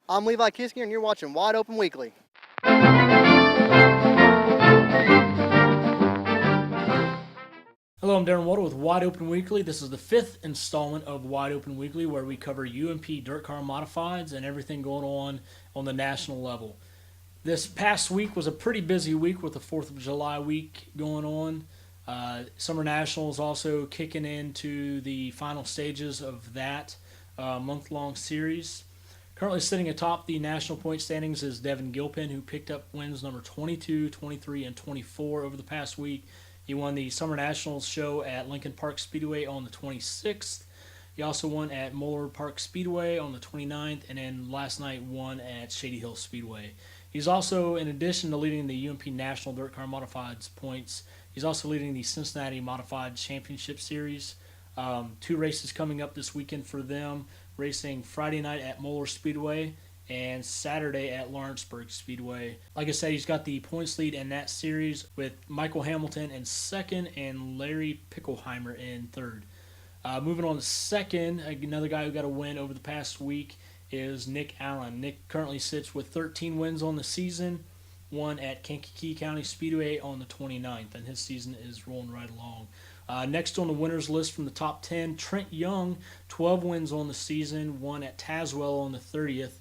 I'm Levi Kisker, and you're watching Wide Open Weekly. Hello, I'm Darren Waldo with Wide Open Weekly. This is the 5th installment of Wide Open Weekly, where we cover UMP dirt car modifieds and everything going on the national level. This past week was a pretty busy week with the 4th of July week going on. Summer Nationals also kicking into the final stages of that month-long series. Currently sitting atop the national point standings is Devin Gilpin, who picked up wins number 22, 23, and 24 over the past week. He won the Summer Nationals show at Lincoln Park Speedway on the 26th. He also won at Muller Park Speedway on the 29th, and then last night won at Shady Hill Speedway. He's also, in addition to leading the UMP National Dirt Car Modifieds points, he's also leading the Cincinnati Modified Championship Series. 2 races coming up this weekend for them, racing Friday night at Muller Speedway and Saturday at Lawrenceburg Speedway. Like I said, he's got the points lead in that series with Michael Hamilton in second and Larry Pickelheimer in third. Moving on to second, another guy who got a win over the past week is Nick Allen. Nick currently sits with 13 wins on the season, won at Kankakee County Speedway on the 29th, and his season is rolling right along. Next on the winners list from the top 10, Trent Young, 12 wins on the season, won at Tazewell on the 30th,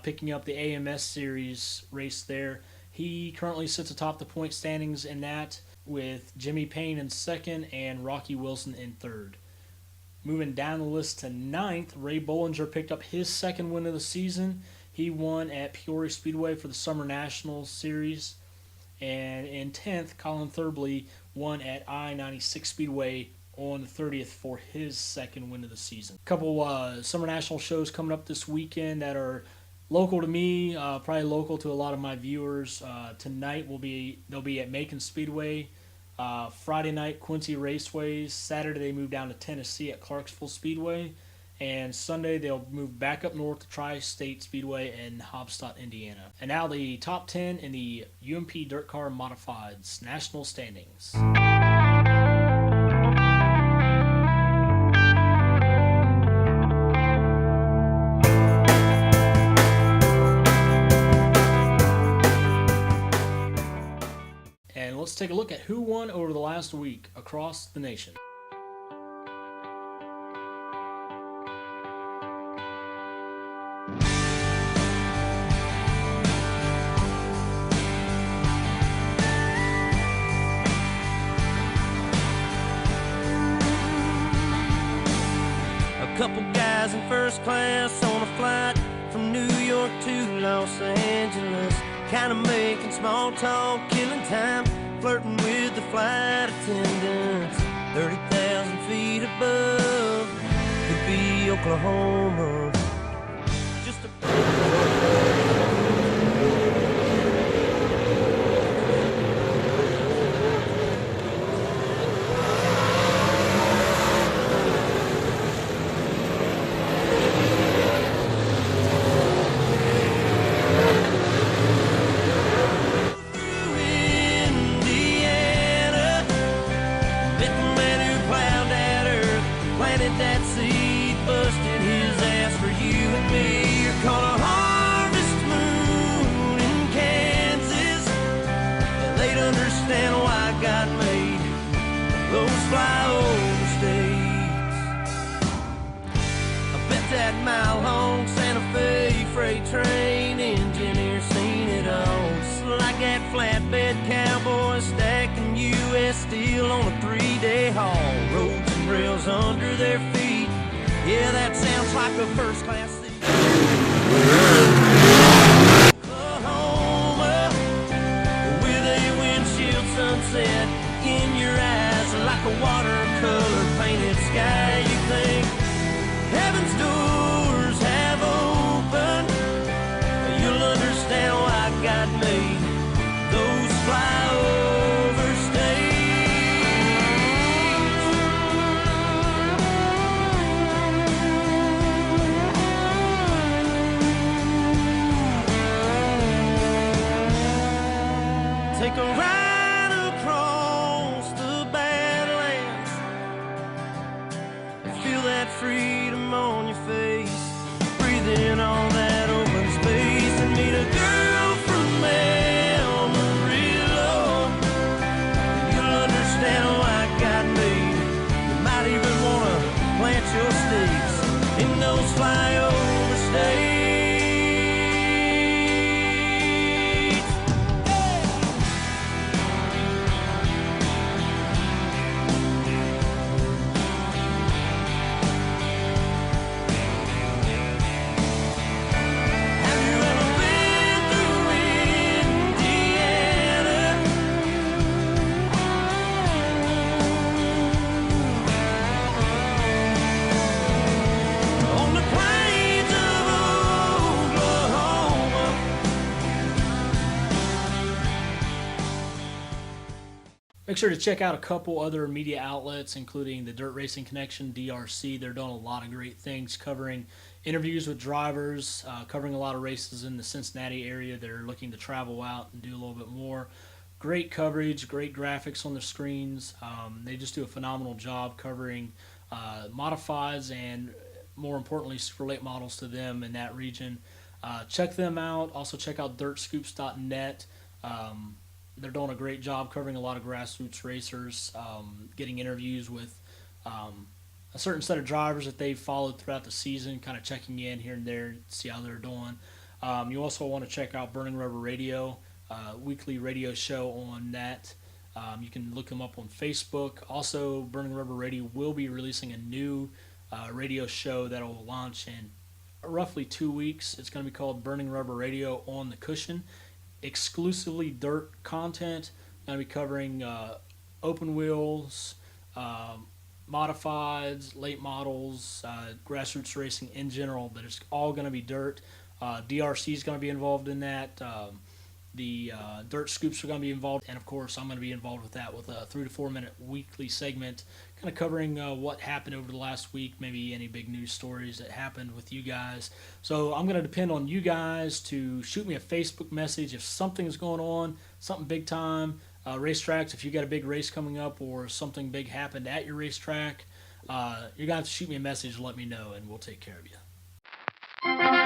picking up the AMS Series race there. He currently sits atop the point standings in that, with Jimmy Payne in second and Rocky Wilson in third. Moving down the list to 9th, Ray Bollinger picked up his second win of the season. He won at Peoria Speedway for the Summer Nationals Series. And in 10th, Colin Thurbley won at I-96 Speedway on the 30th for his second win of the season. A couple Summer National shows coming up this weekend that are local to me, probably local to a lot of my viewers. Tonight they'll be at Macon Speedway. Friday night, Quincy Raceways. Saturday, they move down to Tennessee at Clarksville Speedway. And Sunday, they'll move back up north to Tri-State Speedway in Hobstadt, Indiana. And now the top 10 in the UMP Dirt Car Modifieds National Standings. And let's take a look at who won over the last week across the nation. Couple guys in first class on a flight from New York to Los Angeles, kind of making small talk, killing time, flirting with the flight attendants. 30,000 feet above could be Oklahoma. Just that seed, busted his ass for you and me. You're called a harvest moon in Kansas. They'd understand why God made those flyover states. I bet that mile-long Santa Fe freight train engineer seen it all. Just like that flatbed cowboy stacking U.S. steel on a 3-day haul. Roads and rails under their feet. Yeah, that sounds like a first-class seat. Oklahoma, with a windshield sunset in your eyes, like a watercolor painted sky. You think heaven's doors have opened. You'll understand why God made those flyover states. Make sure to check out a couple other media outlets, including the Dirt Racing Connection, DRC. They're doing a lot of great things, covering interviews with drivers, covering a lot of races in the Cincinnati area. They're looking to travel out and do a little bit more. Great coverage, great graphics on the screens. They just do a phenomenal job covering modifieds and, more importantly, super late models to them in that region. Check them out. Also check out dirtscoops.net. They're doing a great job covering a lot of grassroots racers, getting interviews with a certain set of drivers that they've followed throughout the season, kind of checking in here and there, see how they're doing. You also want to check out Burning Rubber Radio, weekly radio show on that. You can look them up on Facebook. Also, Burning Rubber Radio will be releasing a new radio show that will launch in roughly 2 weeks. It's going to be called Burning Rubber Radio on the Cushion. Exclusively dirt content. Going to be covering open wheels, modifieds, late models, grassroots racing in general, but it's all going to be dirt. DRC is going to be involved in that. The Dirt Scoops are going to be involved, and of course I'm going to be involved with that with a 3 to 4 minute weekly segment kind of covering what happened over the last week, maybe any big news stories that happened with you guys. So I'm going to depend on you guys to shoot me a Facebook message if something is going on, something big time, racetracks, if you got a big race coming up or something big happened at your racetrack, you're going to have to shoot me a message and let me know, and we'll take care of you.